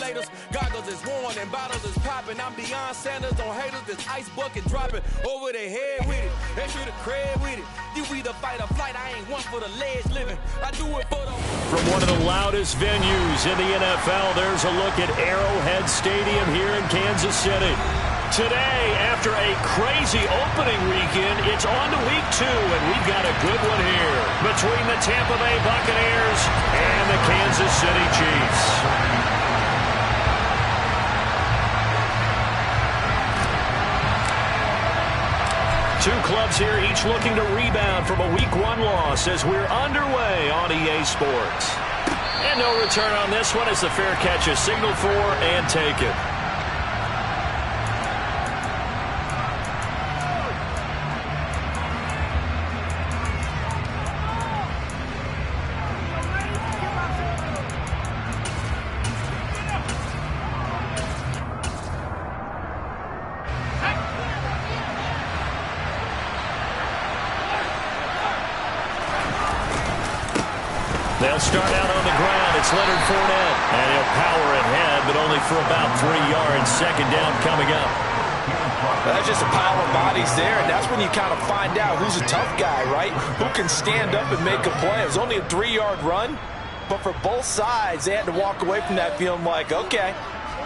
simulators. Goggles is worn and bottles is popping. I'm Deion Sanders on haters. This ice bucket dropping over their head with it. They should have cred with it. You either fight or flight. I ain't one for the ledge living. I do it for the... From one of the loudest venues in the NFL, there's a look at Arrowhead Stadium here in Kansas City. Today, after a crazy opening weekend, it's on to week 2, and we've got a good one here between the Tampa Bay Buccaneers and the Kansas City Chiefs. Two clubs here, each looking to rebound from a Week 1 loss as we're underway on EA Sports. And no return on this one as the fair catch is signaled for and taken. They'll start out on the ground. It's Leonard Fournette. And he'll power ahead, but only for about 3 yards. Second down coming up. That's just a pile of bodies there, and that's when you kind of find out who's a tough guy, right? Who can stand up and make a play. It was only a 3-yard run, but for both sides, they had to walk away from that feeling like, okay,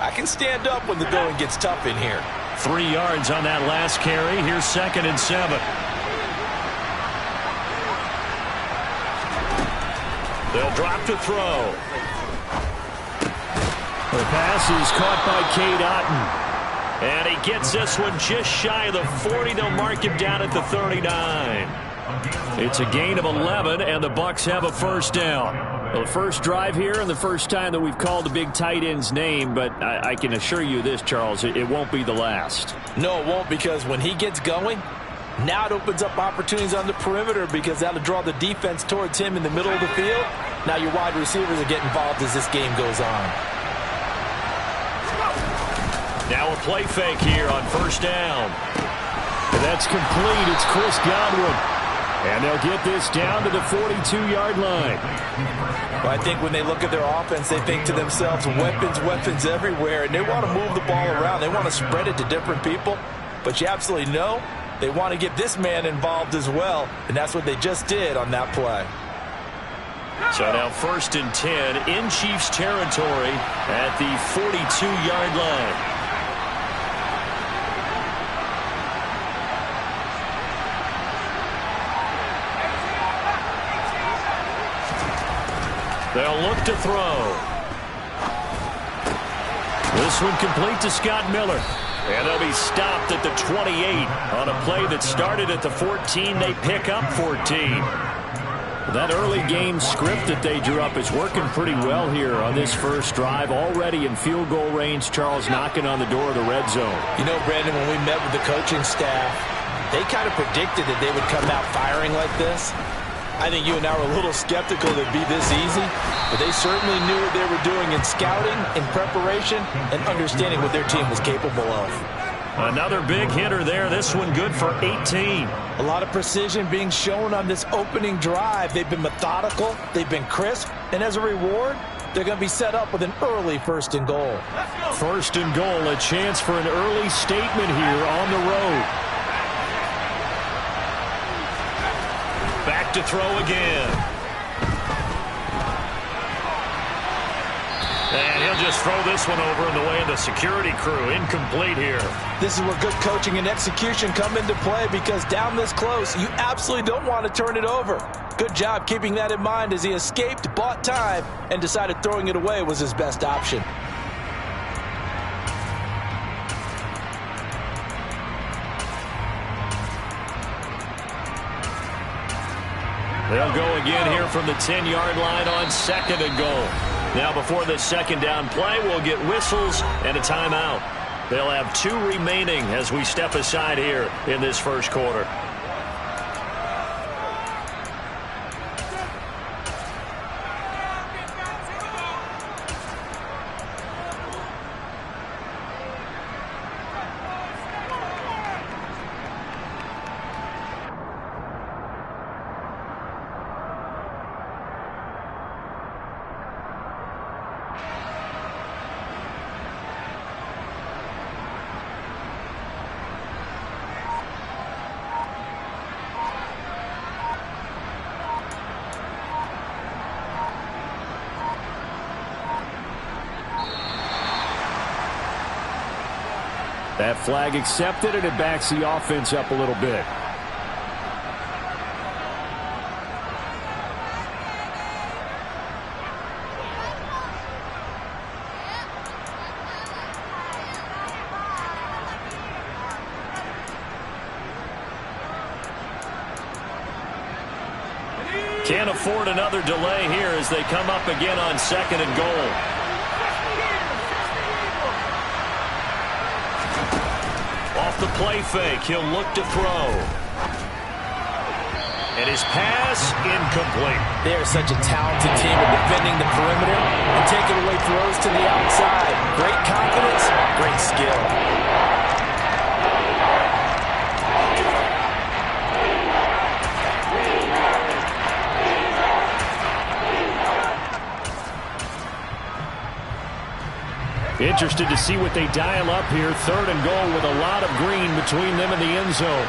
I can stand up when the going gets tough in here. 3 yards on that last carry. Here's 2nd and 7. They'll drop to throw. The pass is caught by Cade Otton. And he gets this one just shy of the 40. They'll mark him down at the 39. It's a gain of 11, and the Bucs have a first down. Well, the first drive here and the first time that we've called the big tight end's name, but I can assure you this, Charles, it won't be the last. No, it won't, because when he gets going, now it opens up opportunities on the perimeter because that'll draw the defense towards him in the middle of the field. Now your wide receivers will get involved as this game goes on. Now a play fake here on first down. And that's complete. It's Chris Godwin. And they'll get this down to the 42-yard line. Well, I think when they look at their offense, they think to themselves, weapons, weapons everywhere. And they want to move the ball around. They want to spread it to different people. But you absolutely know they want to get this man involved as well, and that's what they just did on that play. So now 1st and 10 in Chiefs territory at the 42-yard line. They'll look to throw. This one complete to Scott Miller. And they'll be stopped at the 28 on a play that started at the 14. They pick up 14. That early game script that they drew up is working pretty well here on this first drive. Already in field goal range, Charles knocking on the door of the red zone. You know, Brandon, when we met with the coaching staff, they kind of predicted that they would come out firing like this. I think you and I were a little skeptical that it'd be this easy, but they certainly knew what they were doing in scouting, in preparation, and understanding what their team was capable of. Another big hitter there. This one good for 18. A lot of precision being shown on this opening drive. They've been methodical, they've been crisp, and as a reward, they're going to be set up with an early 1st and goal. 1st and goal, a chance for an early statement here on the road. Back to throw again. And he'll just throw this one over in the way of the security crew. Incomplete here. This is where good coaching and execution come into play, because down this close, you absolutely don't want to turn it over. Good job keeping that in mind as he escaped, bought time, and decided throwing it away was his best option. They'll go again here from the 10-yard line on 2nd and goal. Now before this second down play, we'll get whistles and a timeout. They'll have 2 remaining as we step aside here in this first quarter. That flag accepted, and it backs the offense up a little bit. Can't afford another delay here as they come up again on 2nd and goal. Off the play fake, he'll look to throw. And his pass incomplete. They are such a talented team at defending the perimeter and taking away throws to the outside. Great confidence, great skill. Interested to see what they dial up here. 3rd and goal with a lot of green between them and the end zone.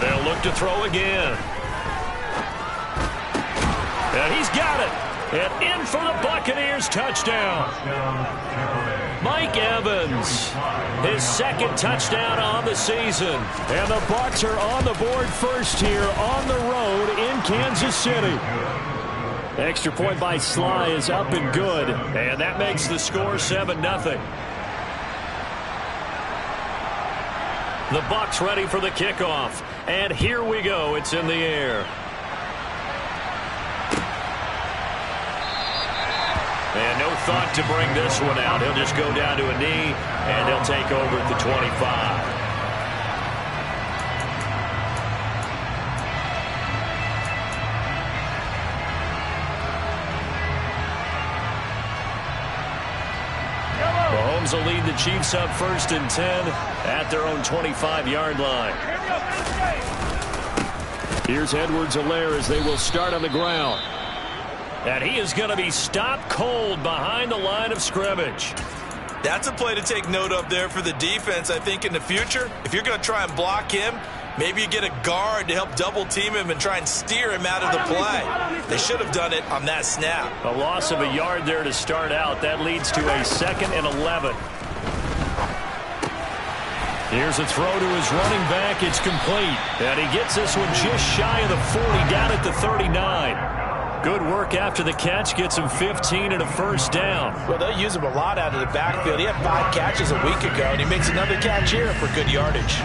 They'll look to throw again. And he's got it. And in for the Buccaneers touchdown. Mike Evans, his 2nd touchdown on the season. And the Bucs are on the board first here on the road in Kansas City. Extra point by Sly is up and good. And that makes the score 7-0. The Bucs ready for the kickoff. And here we go. It's in the air. And no thought to bring this one out. He'll just go down to a knee, and they'll take over at the 25. Mahomes will lead the Chiefs up 1st and 10 at their own 25-yard line. Here's Edwards-Helaire as they will start on the ground. And he is going to be stopped cold behind the line of scrimmage. That's a play to take note of there for the defense, I think, in the future. If you're going to try and block him, maybe you get a guard to help double-team him and try and steer him out of the play. They should have done it on that snap. A loss of a yard there to start out. That leads to a 2nd and 11. Here's a throw to his running back. It's complete. And he gets this one just shy of the 40, down at the 39. Good work after the catch. Gets him 15 and a 1st down. Well, they'll use him a lot out of the backfield. He had 5 catches a week ago, and he makes another catch here for good yardage.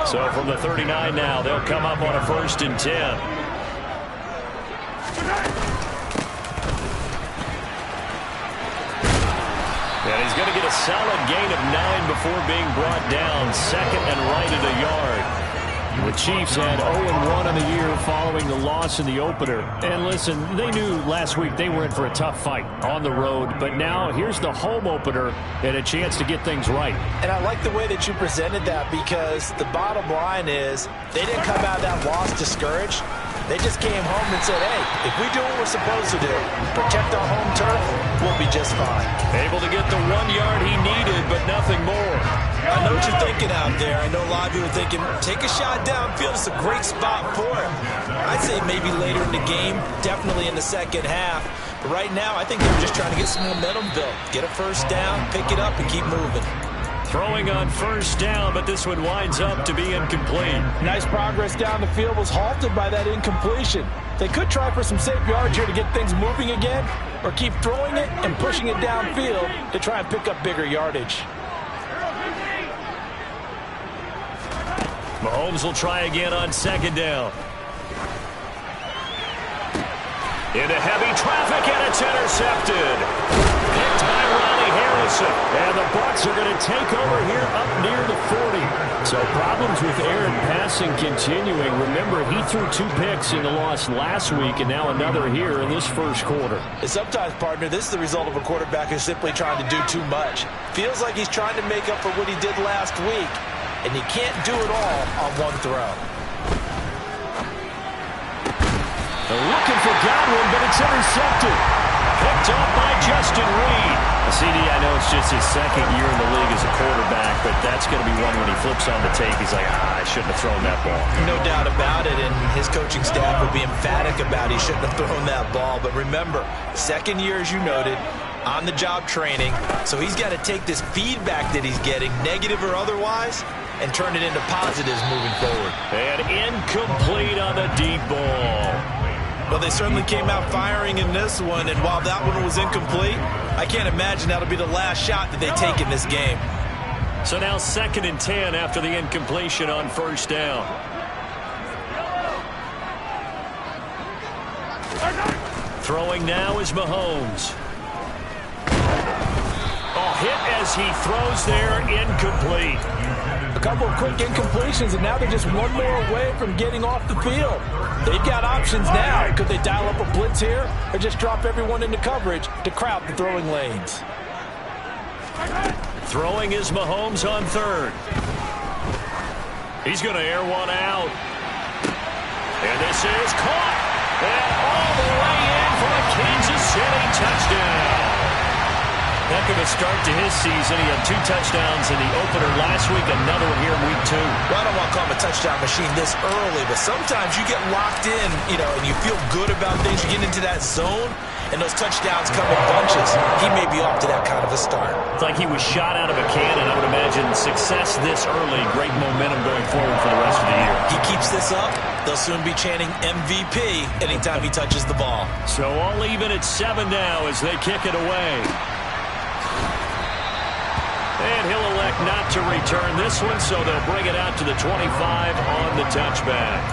So from the 39 now, they'll come up on a 1st and 10. And he's going to get a solid gain of 9 before being brought down. 2nd and right at a yard. The Chiefs had 0-1 on the year following the loss in the opener. And listen, they knew last week they were in for a tough fight on the road. But now here's the home opener and a chance to get things right. And I like the way that you presented that, because the bottom line is they didn't come out of that loss discouraged. They just came home and said, hey, if we do what we're supposed to do, protect our home turf, we'll be just fine. Able to get the 1 yard he needed, but nothing more. I know what you're thinking out there. I know a lot of you are thinking, take a shot downfield. It's a great spot for him. I'd say maybe later in the game, definitely in the 2nd half. But right now, I think they're just trying to get some momentum built. Get a 1st down, pick it up, and keep moving. Throwing on 1st down, but this one winds up to be incomplete. Nice progress down the field was halted by that incompletion. They could try for some safe yards here to get things moving again, or keep throwing it and pushing it downfield to try and pick up bigger yardage. Mahomes will try again on 2nd down. Into heavy traffic, and it's intercepted. Picked by Ronnie Harrison. And the Bucs are going to take over here up near the 40. So problems with Aaron passing continuing. Remember, he threw 2 picks in the loss last week, and now another here in this 1st quarter. And sometimes, partner, this is the result of a quarterback who's simply trying to do too much. Feels like he's trying to make up for what he did last week, and you can't do it all on one throw. They're looking for Godwin, but it's intercepted. picked up by Justin Reed. CD, I know it's just his second year in the league as a quarterback, but that's going to be one when he flips on the tape. He's like, I shouldn't have thrown that ball. No doubt about it, and his coaching staff would be emphatic about he shouldn't have thrown that ball. But remember, second year, as you noted, on-the-job training, so he's got to take this feedback that he's getting, negative or otherwise, and turn it into positives moving forward. And incomplete on the deep ball. Well, they certainly came out firing in this one, and while that one was incomplete, I can't imagine that'll be the last shot that they take in this game. So now 2nd and 10 after the incompletion on first down. Throwing now is Mahomes. Hit as he throws there, incomplete. A couple of quick incompletions, and now they're just one more away from getting off the field. They've got options now. Could they dial up a blitz here or just drop everyone into coverage to crowd the throwing lanes? Throwing is Mahomes on 3rd. He's going to air one out. And this is caught. And all the way in for a Kansas City touchdown. Heck of a start to his season. He had 2 touchdowns in the opener last week, another one here in week 2. Well, I don't want to call him a touchdown machine this early, but sometimes you get locked in, and you feel good about things. You get into that zone, and those touchdowns come in bunches. He may be off to that kind of a start. It's like he was shot out of a cannon. I would imagine success this early, great momentum going forward for the rest of the year. He keeps this up, they'll soon be chanting MVP anytime he touches the ball. So all even at 7 now as they kick it away. And he'll elect not to return this one, so they'll bring it out to the 25 on the touchback.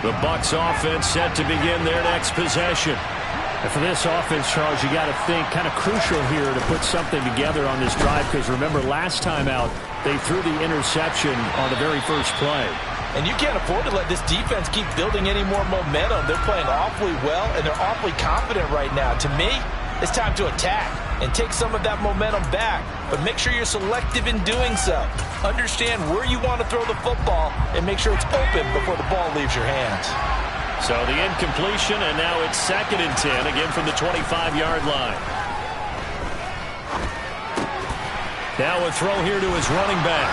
The Bucs offense set to begin their next possession. And for this offense, Charles, you got to think kind of crucial here to put something together on this drive, because remember last time out they threw the interception on the very first play. And you can't afford to let this defense keep building any more momentum. They're playing awfully well, and they're awfully confident right now. To me, it's time to attack and take some of that momentum back, but make sure you're selective in doing so. Understand where you want to throw the football and make sure it's open before the ball leaves your hands. So the incompletion, and now it's 2nd and 10, again from the 25-yard line. Now a throw here to his running back.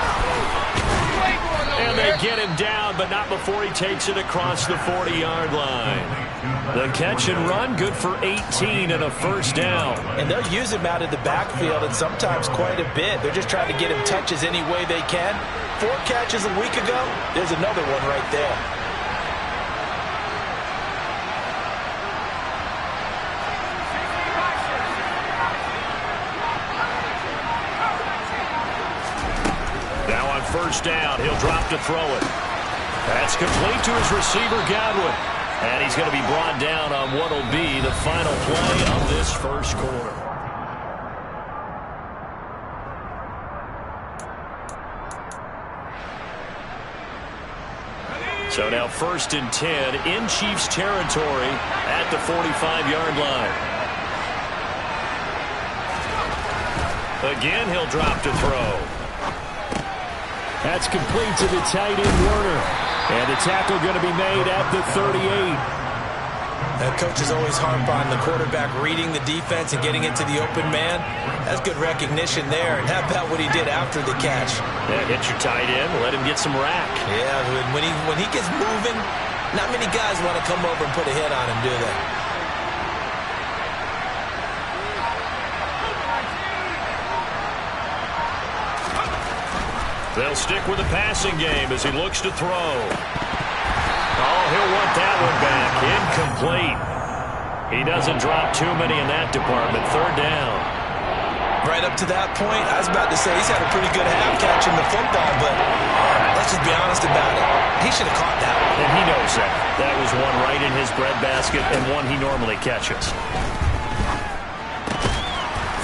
And they get him down, but not before he takes it across the 40-yard line. The catch and run, good for 18 and a first down. And they'll use him out of the backfield, and sometimes quite a bit. They're just trying to get him touches any way they can. 4 catches a week ago, there's another one right there. First down, he'll drop to throw it. That's complete to his receiver, Godwin. And he's going to be brought down on what will be the final play of this first quarter. So now 1st and 10 in Chiefs territory at the 45-yard line. Again, he'll drop to throw. That's complete to the tight end, Warner. And the tackle going to be made at the 38. Coaches always harp on the quarterback reading the defense and getting into the open man. That's good recognition there. And how about what he did after the catch? Yeah, hit your tight end, let him get some rack. Yeah, when he gets moving, not many guys want to come over and put a hit on him, do they? They'll stick with the passing game as he looks to throw. Oh, he'll want that one back. Incomplete. He doesn't drop too many in that department. 3rd down. Right up to that point, I was about to say he's had a pretty good half catching the football, but let's just be honest about it. He should have caught that one. And he knows that. That was one right in his breadbasket and one he normally catches.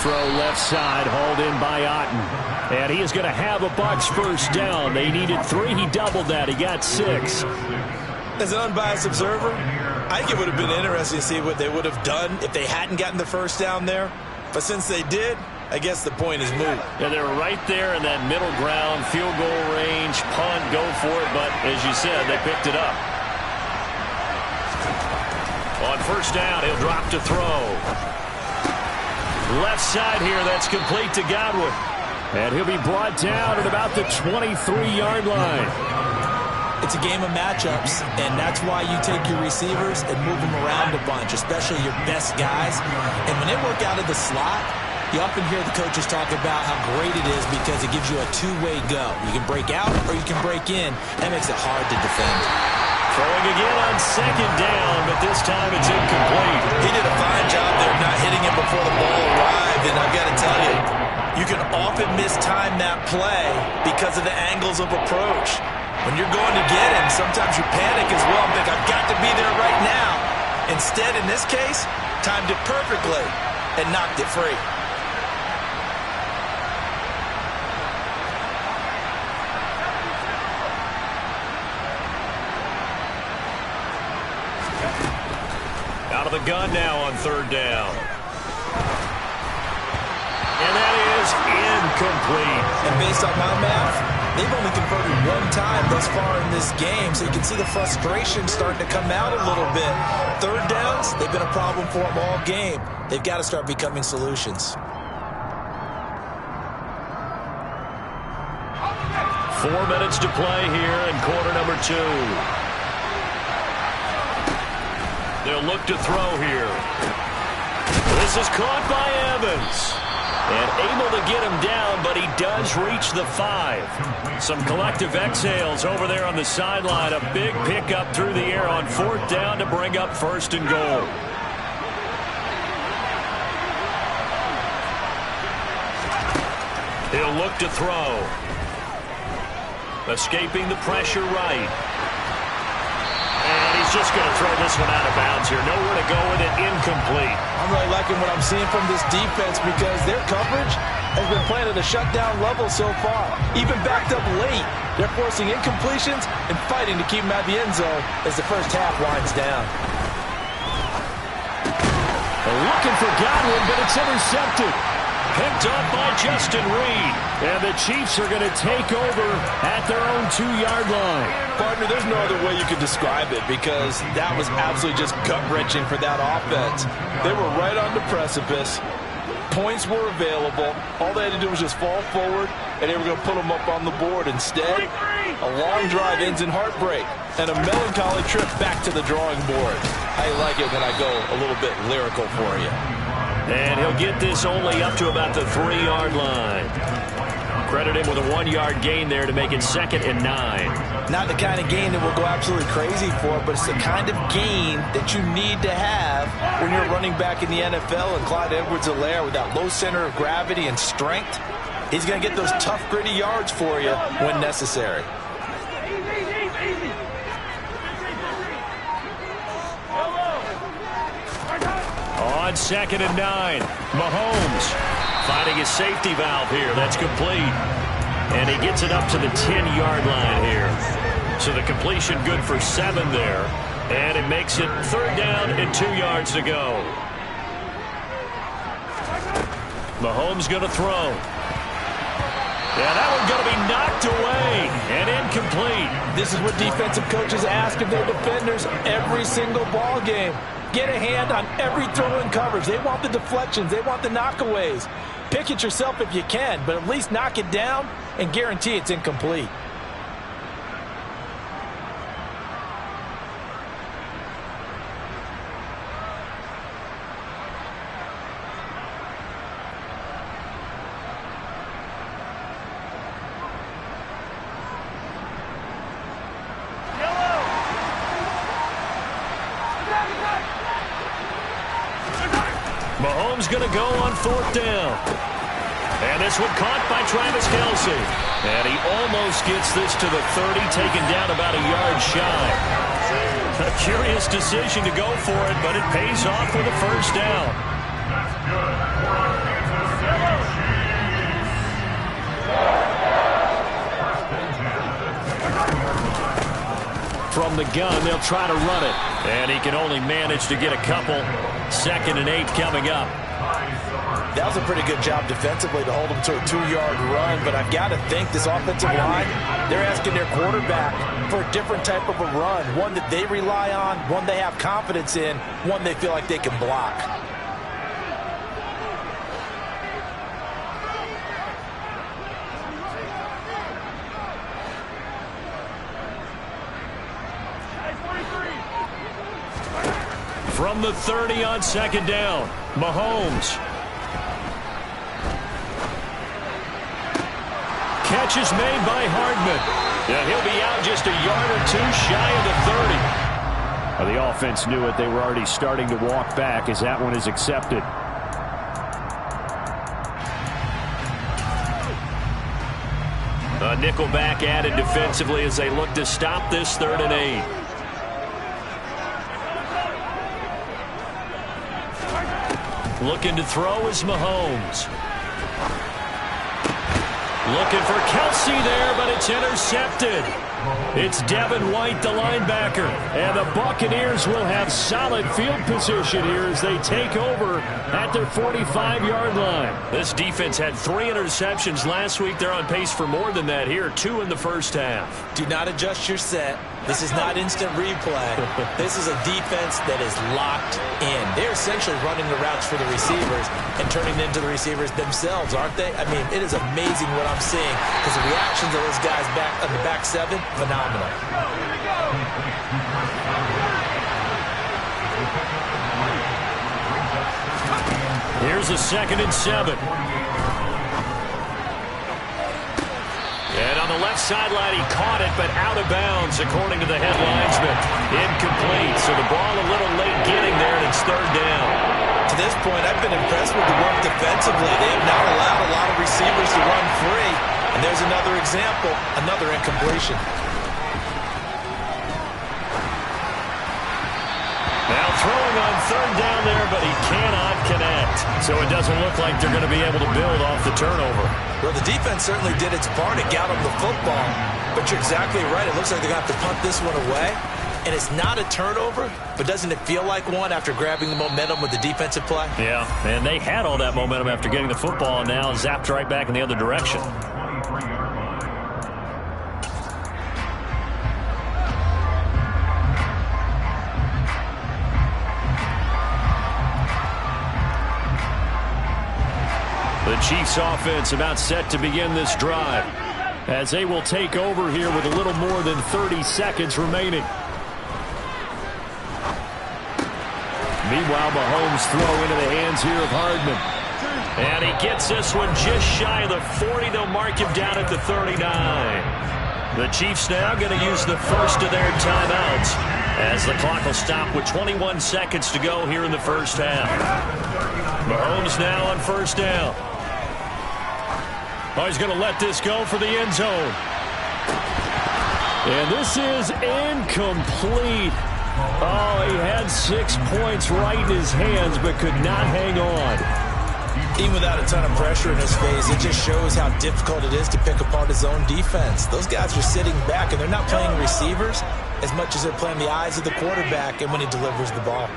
Throw left side, hauled in by Otten. And he is going to have a Bucs first down. They needed 3. He doubled that. He got 6. As an unbiased observer, I think it would have been interesting to see what they would have done if they hadn't gotten the first down there. But since they did, I guess the point is moot. Yeah, they were right there in that middle ground, field goal range, punt, go for it. But as you said, they picked it up. On first down, he'll drop to throw. Left side here, that's complete to Godwin. And he'll be brought down at about the 23-yard line. It's a game of matchups, and that's why you take your receivers and move them around a bunch, especially your best guys. And when they work out of the slot, you often hear the coaches talk about how great it is because it gives you a two-way go. You can break out or you can break in. That makes it hard to defend. Throwing again on second down, but this time it's incomplete. He did a fine job there not hitting him before the ball arrived, and I've got to tell you, you can often mistime that play because of the angles of approach. When you're going to get him, sometimes you panic as well and think, I've got to be there right now. Instead, in this case, timed it perfectly and knocked it free. Out of the gun now on third down. And that is incomplete. And based on my math, they've only converted one time thus far in this game, so you can see the frustration starting to come out a little bit. Third downs, they've been a problem for them all game. They've got to start becoming solutions. 4 minutes to play here in quarter number 2. They'll look to throw here. This is caught by Evans. And able to get him down, but he does reach the 5. Some collective exhales over there on the sideline. A big pickup through the air on fourth down to bring up first and goal. He'll look to throw. Escaping the pressure right. And he's just going to throw this one out of bounds here. Nowhere to go with it. Incomplete. I'm really liking what I'm seeing from this defense because their coverage has been playing at a shutdown level so far. Even backed up late, they're forcing incompletions and fighting to keep them at the end zone as the first half winds down. Looking for Godwin, but it's intercepted. Picked up by Justin Reed. And the Chiefs are going to take over at their own 2-yard line. Partner, there's no other way you could describe it because that was absolutely just gut-wrenching for that offense. They were right on the precipice. Points were available. All they had to do was just fall forward, and they were going to put them up on the board. Instead, a long drive ends in heartbreak and a melancholy trip back to the drawing board. I like it when I go a little bit lyrical for you. And he'll get this only up to about the 3-yard line. Credit him with a 1-yard gain there to make it 2nd and 9. Not the kind of gain that we'll go absolutely crazy for, but it's the kind of gain that you need to have when you're running back in the NFL. And Clyde Edwards-Helaire, with that low center of gravity and strength, he's going to get those tough, gritty yards for you when necessary. On 2nd and 9, Mahomes finding his safety valve here. That's complete. And he gets it up to the 10-yard line here. So the completion good for 7 there. And it makes it 3rd down and 2 yards to go. Mahomes going to throw. Yeah, that one's going to be knocked away and incomplete. This is what defensive coaches ask of their defenders every single ball game. Get a hand on every throw in coverage. They want the deflections. They want the knockaways. Pick it yourself if you can, but at least knock it down and guarantee it's incomplete. Mahomes going to go on 4th down. And this one caught by Travis Kelce. And he almost gets this to the 30, taken down about a yard shy. A curious decision to go for it, but it pays off with a first down. From the gun, they'll try to run it. And he can only manage to get a couple. 2nd and 8 coming up. That was a pretty good job defensively to hold them to a 2-yard run, but I've got to think this offensive line, they're asking their quarterback for a different type of a run, one that they rely on, one they have confidence in, one they feel like they can block. From the 30 on second down, Mahomes. Catch is made by Hardman. Yeah, he'll be out just a yard or two shy of the 30. Well, the offense knew it. They were already starting to walk back as that one is accepted. A nickel back added defensively as they look to stop this 3rd and 8. Looking to throw is Mahomes. Looking for Kelsey there, but it's intercepted. It's Devin White, the linebacker. And the Buccaneers will have solid field position here as they take over at their 45-yard line. This defense had 3 interceptions last week. They're on pace for more than that here, 2 in the first half. Do not adjust your set. This is not instant replay. This is a defense that is locked in. They're essentially running the routes for the receivers and turning them into the receivers themselves, aren't they? I mean, it is amazing what I'm seeing because the reactions of those guys back on the back 7, phenomenal. Here's a 2nd and 7. And on the left sideline, he caught it, but out of bounds, according to the head linesman. Incomplete, so the ball a little late getting there, and it's 3rd down. To this point, I've been impressed with the work defensively. They have not allowed a lot of receivers to run free. And there's another example, another incompletion. Now throwing on 3rd down there, but he cannot connect. So it doesn't look like they're going to be able to build off the turnover. Well, the defense certainly did its part. It got them the football. But you're exactly right. It looks like they're going to have to punt this one away. And it's not a turnover, but doesn't it feel like one after grabbing the momentum with the defensive play? Yeah, and they had all that momentum after getting the football, and now zapped right back in the other direction. The Chiefs offense about set to begin this drive as they will take over here with a little more than 30 seconds remaining. Meanwhile, Mahomes throw into the hands here of Hardman. And he gets this one just shy of the 40. They'll mark him down at the 39. The Chiefs now going to use the first of their timeouts as the clock will stop with 21 seconds to go here in the first half. Mahomes now on 1st down. Oh, he's going to let this go for the end zone. And this is incomplete. Oh, he had 6 points right in his hands, but could not hang on. Even without a ton of pressure in his face, it just shows how difficult it is to pick apart his own defense. Those guys are sitting back, and they're not playing receivers as much as they're playing the eyes of the quarterback and when he delivers the ball.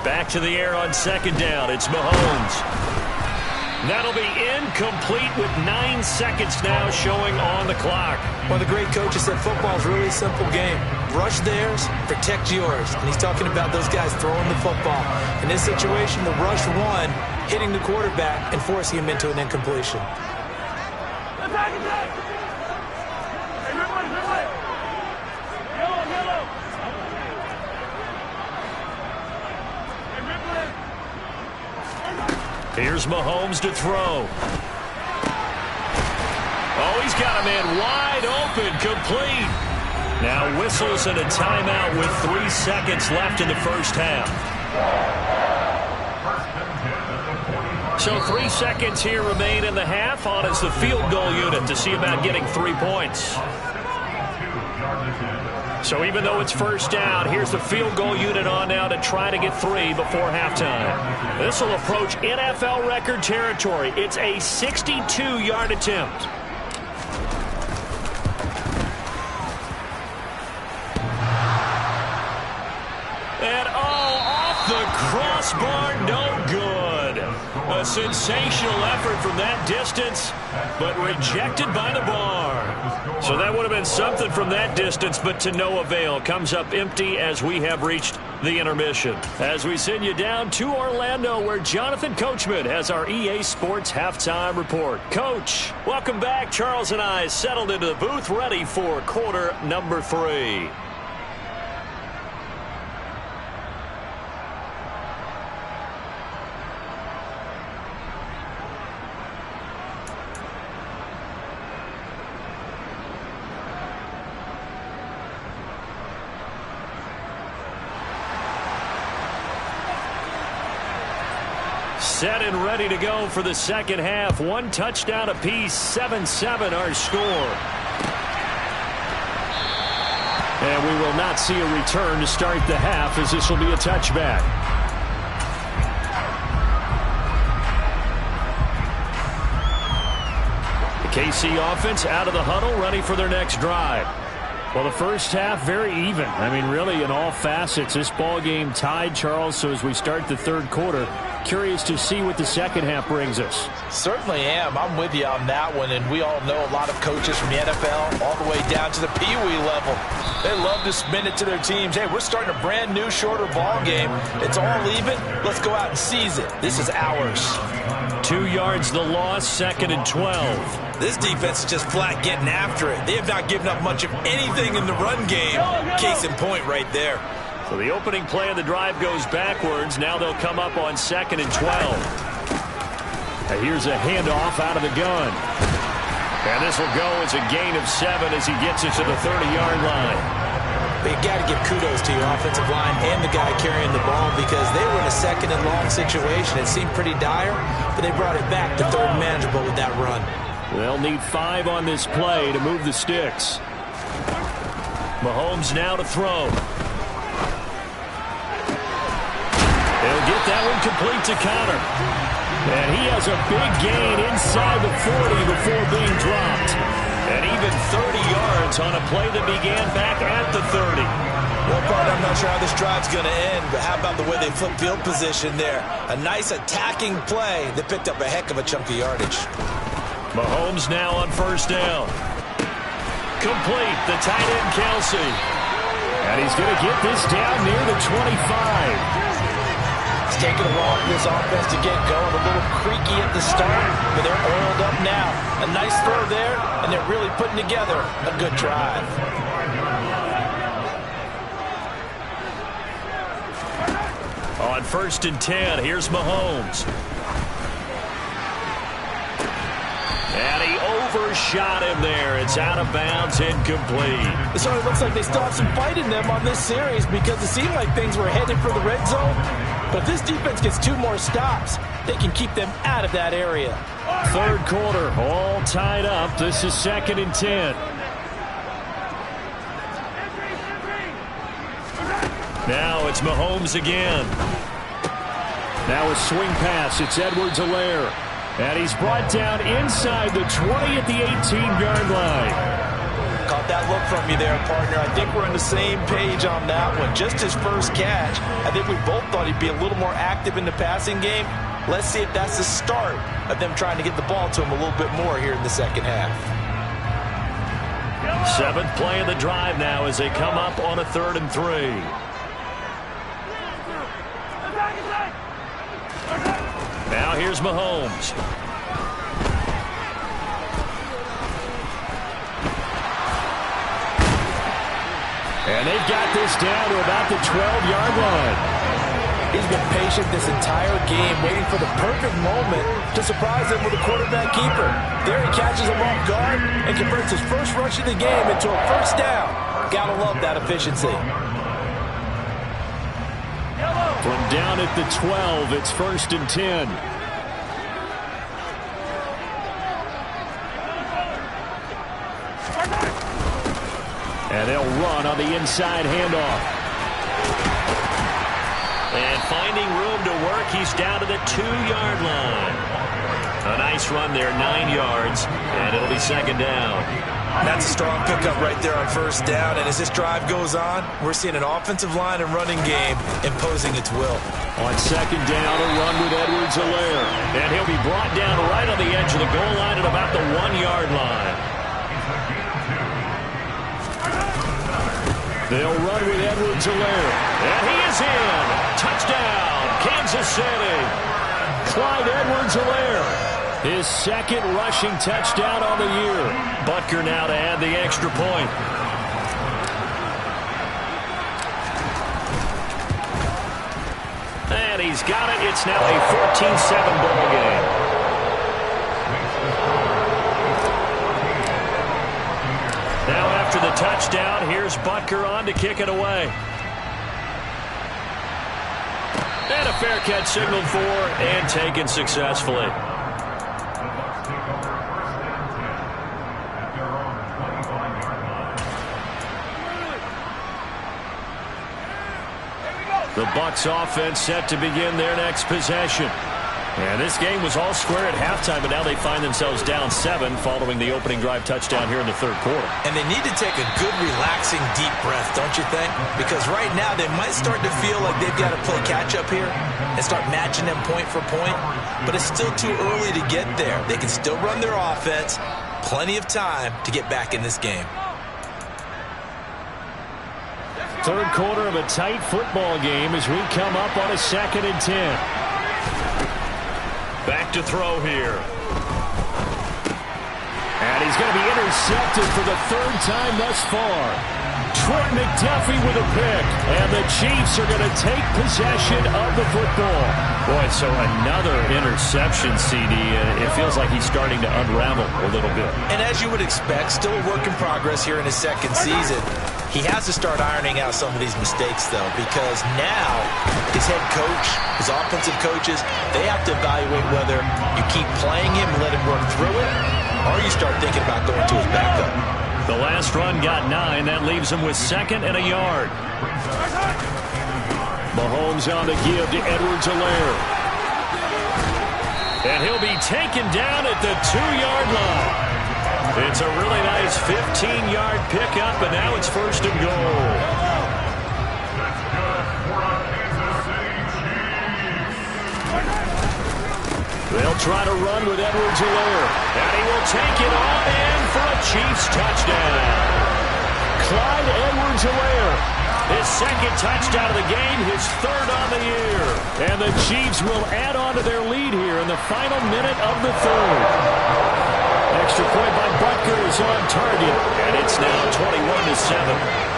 Back to the air on 2nd down. It's Mahomes. That'll be incomplete with 9 seconds now showing on the clock. One of the great coaches said football's really a simple game. Rush theirs, protect yours. And he's talking about those guys throwing the football. In this situation, the rush one, hitting the quarterback and forcing him into an incompletion. Here's Mahomes to throw. Oh, he's got a man wide open, complete. Now whistles and a timeout with 3 seconds left in the first half. So 3 seconds here remain in the half. On is the field goal unit to see about getting 3 points. So even though it's first down, here's the field goal unit on now to try to get 3 before halftime. This will approach NFL record territory. It's a 62-yard attempt. And off the crossbar, no good. A sensational effort from that distance, but rejected by the bar. So that would have been something from that distance, but to no avail. Comes up empty as we have reached the intermission. As we send you down to Orlando, where Jonathan Coachman has our EA Sports Halftime Report. Coach, welcome back. Charles and I settled into the booth, ready for quarter number 3. Set and ready to go for the second half. 1 touchdown apiece, 7-7 our score. And we will not see a return to start the half, as this will be a touchback. The KC offense out of the huddle, ready for their next drive. Well, the first half, very even. I mean, really, in all facets, this ball game tied, Charles. So as we start the third quarter, curious to see what the second half brings us. Certainly am. I'm with you on that one. And we all know a lot of coaches from the NFL all the way down to the Pee-wee level. They love to spin it to their teams. Hey, we're starting a brand new, shorter ball game. It's all even. Let's go out and seize it. This is ours. 2 yards the loss, 2nd and 12. This defense is just flat getting after it. They have not given up much of anything in the run game. Case in point right there. So the opening play of the drive goes backwards. Now they'll come up on 2nd and 12. And here's a handoff out of the gun. And this will go as a gain of 7 as he gets it to the 30-yard line. But you got to give kudos to your offensive line and the guy carrying the ball, because they were in a 2nd and long situation. It seemed pretty dire, but they brought it back to 3rd and manageable with that run. They'll need 5 on this play to move the sticks. Mahomes now to throw. He'll get that one complete to Connor. And he has a big gain inside the 40 before being dropped. And even 30 yards on a play that began back at the 30. Well, partner, I'm not sure how this drive's going to end, but how about the way they flip field position there? A nice attacking play that picked up a heck of a chunk of yardage. Mahomes now on 1st down. Complete, the tight end Kelsey. And he's going to get this down near the 25. It's taking a while for this offense to get going. A little creaky at the start, but they're oiled up now. A nice throw there, and they're really putting together a good drive. On 1st and 10, here's Mahomes. And he overshot him there. It's out of bounds, incomplete. So it looks like they still have some fight in them on this series, because it seemed like things were headed for the red zone. But if this defense gets 2 more stops, they can keep them out of that area. Third quarter, all tied up. This is 2nd and 10. Now it's Mahomes again. Now a swing pass. It's Edwards-Helaire. And he's brought down inside the 20 at the 18-yard line. Caught that look from you there, partner. I think we're on the same page on that one. Just his first catch. I think we both thought he'd be a little more active in the passing game. Let's see if that's the start of them trying to get the ball to him a little bit more here in the second half. 7th play of the drive now as they come up on a 3rd and 3. Now here's Mahomes. And they've got this down to about the 12-yard line. He's been patient this entire game, waiting for the perfect moment to surprise them with a quarterback keeper. There he catches him off guard and converts his first rush of the game into a 1st down. Gotta love that efficiency. From down at the 12, it's 1st and 10. And they'll run on the inside handoff. And finding room to work, he's down to the 2-yard line. A nice run there, 9 yards, and it'll be second down. That's a strong pickup right there on first down. And as this drive goes on, we're seeing an offensive line and running game imposing its will. On second down, a run with Edwards-Helaire. And he'll be brought down right on the edge of the goal line at about the 1-yard line. They'll run with Edwards-Helaire. And he is in. Touchdown, Kansas City. Clyde Edwards-Helaire. His second rushing touchdown on the year. Butker now to add the extra point. And he's got it. It's now a 14-7 ball game. Now after the touchdown, here's Butker on to kick it away. And a fair catch signaled for and taken successfully. The Bucs offense set to begin their next possession. And this game was all square at halftime, but now they find themselves down 7 following the opening drive touchdown here in the third quarter. And they need to take a good, relaxing, deep breath, don't you think? Because right now they might start to feel like they've got to play catch-up here and start matching them point for point. But it's still too early to get there. They can still run their offense. Plenty of time to get back in this game. Third quarter of a tight football game as we come up on a 2nd and 10. Back to throw here. And he's going to be intercepted for the 3rd time thus far. Troy McDuffie with a pick. And the Chiefs are going to take possession of the football. Boy, so another interception, CD. It feels like he's starting to unravel a little bit. And as you would expect, still a work in progress here in his 2nd season. He has to start ironing out some of these mistakes, though, because now his head coach, his offensive coaches, they have to evaluate whether you keep playing him and let him work through it, or you start thinking about going to his backup. The last run got 9. That leaves him with 2nd and a yard. Mahomes on the give to Edwards-Helaire. And he'll be taken down at the 2-yard line. It's a really nice 15-yard pickup, and now it's 1st and goal. They'll try to run with Edwards-Helaire. And he will take it on in for a Chiefs touchdown. Clyde Edwards-Helaire. His 2nd touchdown of the game, his 3rd on the year. And the Chiefs will add on to their lead here in the final minute of the 3rd. Extra point by Butker is on target. And it's now 21-7.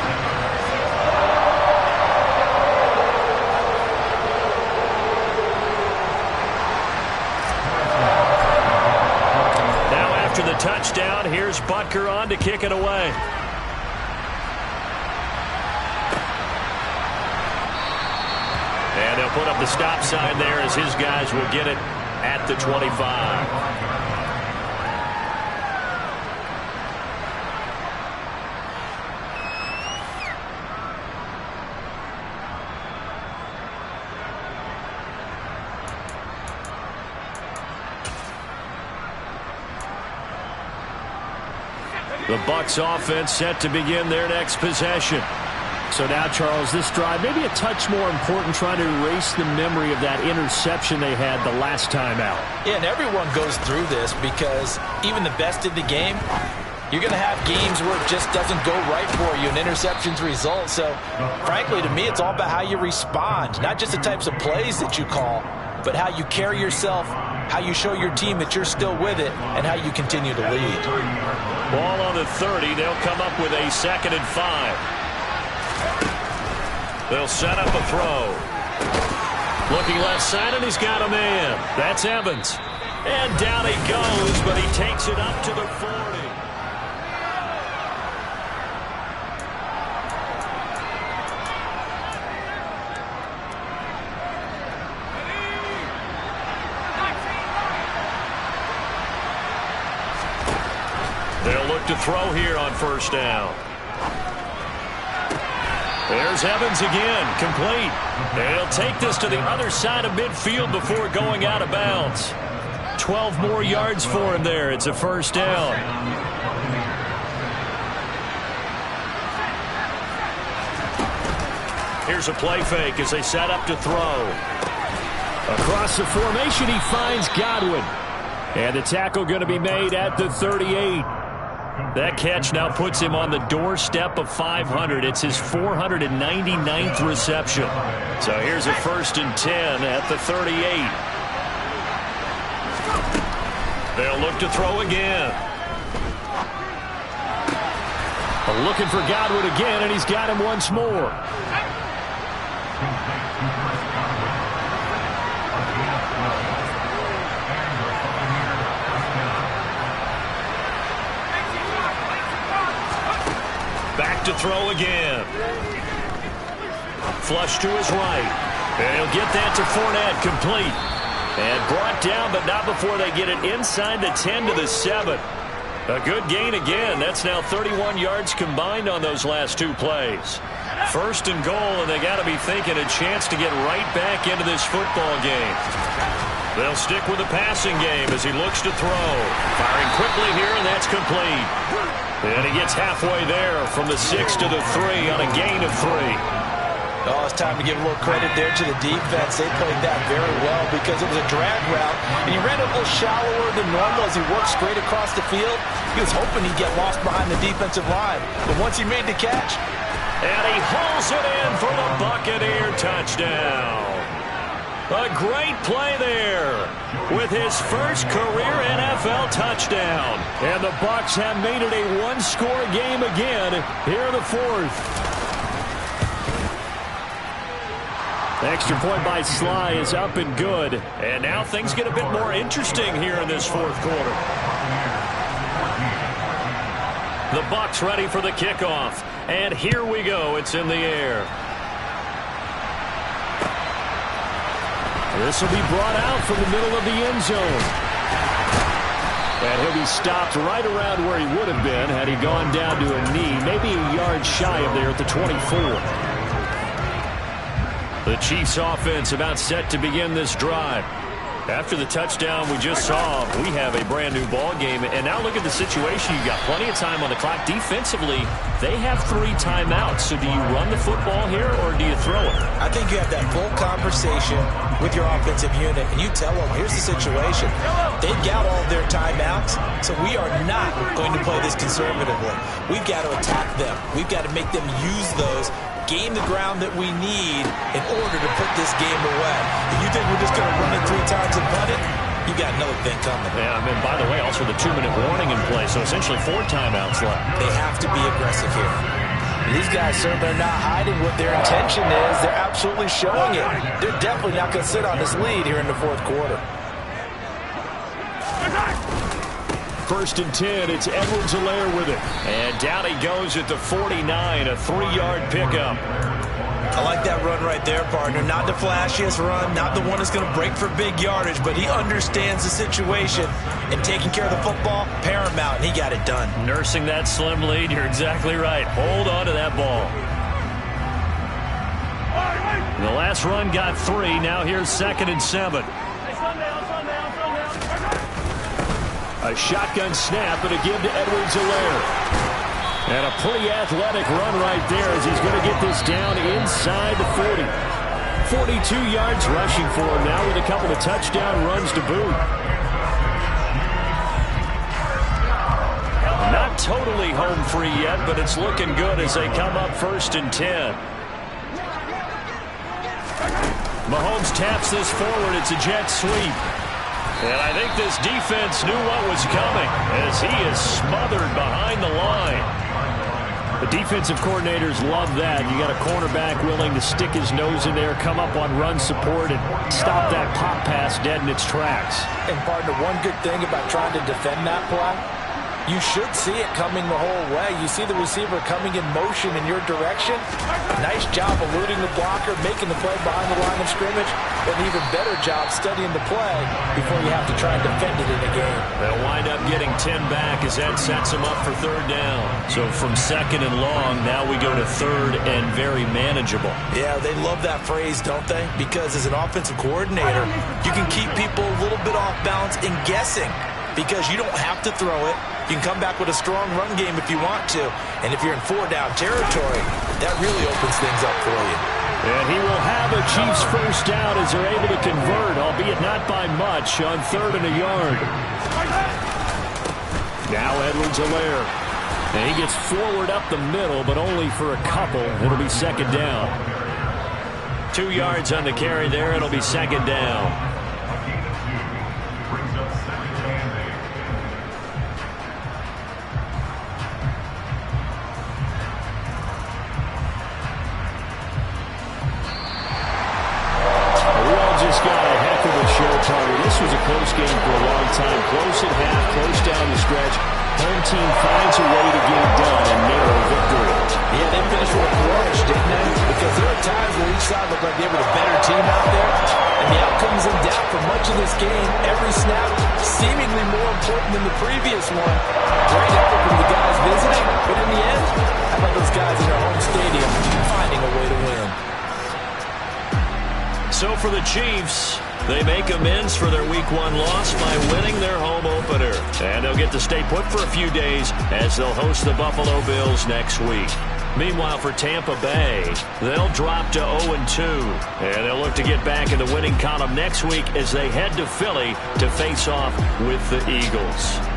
Now after the touchdown, here's Butker on to kick it away. And they'll put up the stop sign there as his guys will get it at the 25. The Bucs offense set to begin their next possession. So now, Charles, this drive maybe a touch more important, trying to erase the memory of that interception they had the last time out. Yeah, and everyone goes through this because even the best in the game, you're going to have games where it just doesn't go right for you, and interceptions result. So, frankly, to me, it's all about how you respond, not just the types of plays that you call, but how you carry yourself, how you show your team that you're still with it, and how you continue to lead. Ball on the 30. They'll come up with a 2nd and 5. They'll set up a throw. Looking left side, and he's got a man. That's Evans. And down he goes, but he takes it up to the 40. They'll look to throw here on 1st down. There's Evans again, complete. And he'll take this to the other side of midfield before going out of bounds. 12 more yards for him there. It's a first down. Here's a play fake as they set up to throw. Across the formation, he finds Godwin. And the tackle going to be made at the 38. That catch now puts him on the doorstep of 500. It's his 499th reception. So here's a 1st and 10 at the 38. They'll look to throw again. Looking for Godwin again, and he's got him once more. Back to throw again. Flush to his right. And he'll get that to Fournette, complete. And brought down, but not before they get it inside the 10 to the 7. A good gain again. That's now 31 yards combined on those last 2 plays. 1st and goal, and they got to be thinking a chance to get right back into this football game. They'll stick with the passing game as he looks to throw. Firing quickly here, and that's complete. And he gets halfway there from the 6 to the 3 on a gain of 3. Oh, it's time to give a little credit there to the defense. They played that very well because it was a drag route, and he ran a little shallower than normal as he worked straight across the field. He was hoping he'd get lost behind the defensive line, but once he made the catch, and he hauls it in for the Buccaneer touchdown. A great play there with his first career NFL touchdown. And the Bucs have made it a one-score game again here in the 4th. Extra point by Sly is up and good. And now things get a bit more interesting here in this 4th quarter. The Bucs ready for the kickoff. And here we go. It's in the air. This will be brought out from the middle of the end zone. And he'll be stopped right around where he would have been had he gone down to a knee, maybe a yard shy of there at the 24. The Chiefs offense about set to begin this drive. After the touchdown we just saw, we have a brand new ball game. And now look at the situation. You've got plenty of time on the clock. Defensively, they have 3 timeouts. So do you run the football here or do you throw it? I think you have that full conversation with your offensive unit, and you tell them, here's the situation. They've got all their timeouts, so we are not going to play this conservatively. We've got to attack them. We've got to make them use those, gain the ground that we need in order to put this game away. If you think we're just going to run it 3 times and punt it, you got another thing coming. Yeah, and by the way, also the 2-minute warning in play, so essentially 4 timeouts left. They have to be aggressive here. These guys certainly are not hiding what their intention is. They're absolutely showing it. They're definitely not going to sit on this lead here in the 4th quarter. 1st and 10, it's Edwards-Helaire with it. And down he goes at the 49, a 3-yard pickup. I like that run right there, partner. Not the flashiest run, not the one that's going to break for big yardage, but he understands the situation, and taking care of the football, paramount, and he got it done. Nursing that slim lead, you're exactly right. Hold on to that ball. The last run got 3, now here's 2nd and 7. A shotgun snap and a give to Edwards-Helaire. And a pretty athletic run right there as he's going to get this down inside the 40. 42 yards rushing for him now with a couple of touchdown runs to boot. Not totally home free yet, but it's looking good as they come up 1st and 10. Mahomes taps this forward. It's a jet sweep. And I think this defense knew what was coming as he is smothered behind the line. The defensive coordinators love that. You got a cornerback willing to stick his nose in there, come up on run support, and stop that pop pass dead in its tracks. And, partner, one good thing about trying to defend that play, You should see it coming the whole way. You see the receiver coming in motion in your direction. Nice job eluding the blocker, making the play behind the line of scrimmage, but an even better job studying the play before you have to try and defend it in a game. They'll wind up getting 10 back as that sets them up for third down. So from second and long, now we go to third and very manageable. Yeah, they love that phrase, don't they? Because as an offensive coordinator, you can keep people a little bit off balance and guessing because you don't have to throw it. You can come back with a strong run game if you want to. And if you're in 4-down territory, that really opens things up for you. And he will have a Chiefs first down as they're able to convert, albeit not by much, on 3rd and a yard. Now Edwards-Helaire. And he gets forward up the middle, but only for a couple. It'll be second down. 2 yards on the carry there. It'll be second down. This was a close game for a long time. Close at half, close down the stretch. Home team finds a way to get it done and narrow victory. Yeah, they finished with a flourish, didn't they? Because there are times where each side looked like they were the better team out there. And the outcome's in doubt for much of this game. Every snap seemingly more important than the previous one. Great effort from the guys visiting. But in the end, how about those guys in their home stadium finding a way to win? So for the Chiefs, they make amends for their Week 1 loss by winning their home opener. And they'll get to stay put for a few days as they'll host the Buffalo Bills next week. Meanwhile, for Tampa Bay, they'll drop to 0-2. And they'll look to get back in the winning column next week as they head to Philly to face off with the Eagles.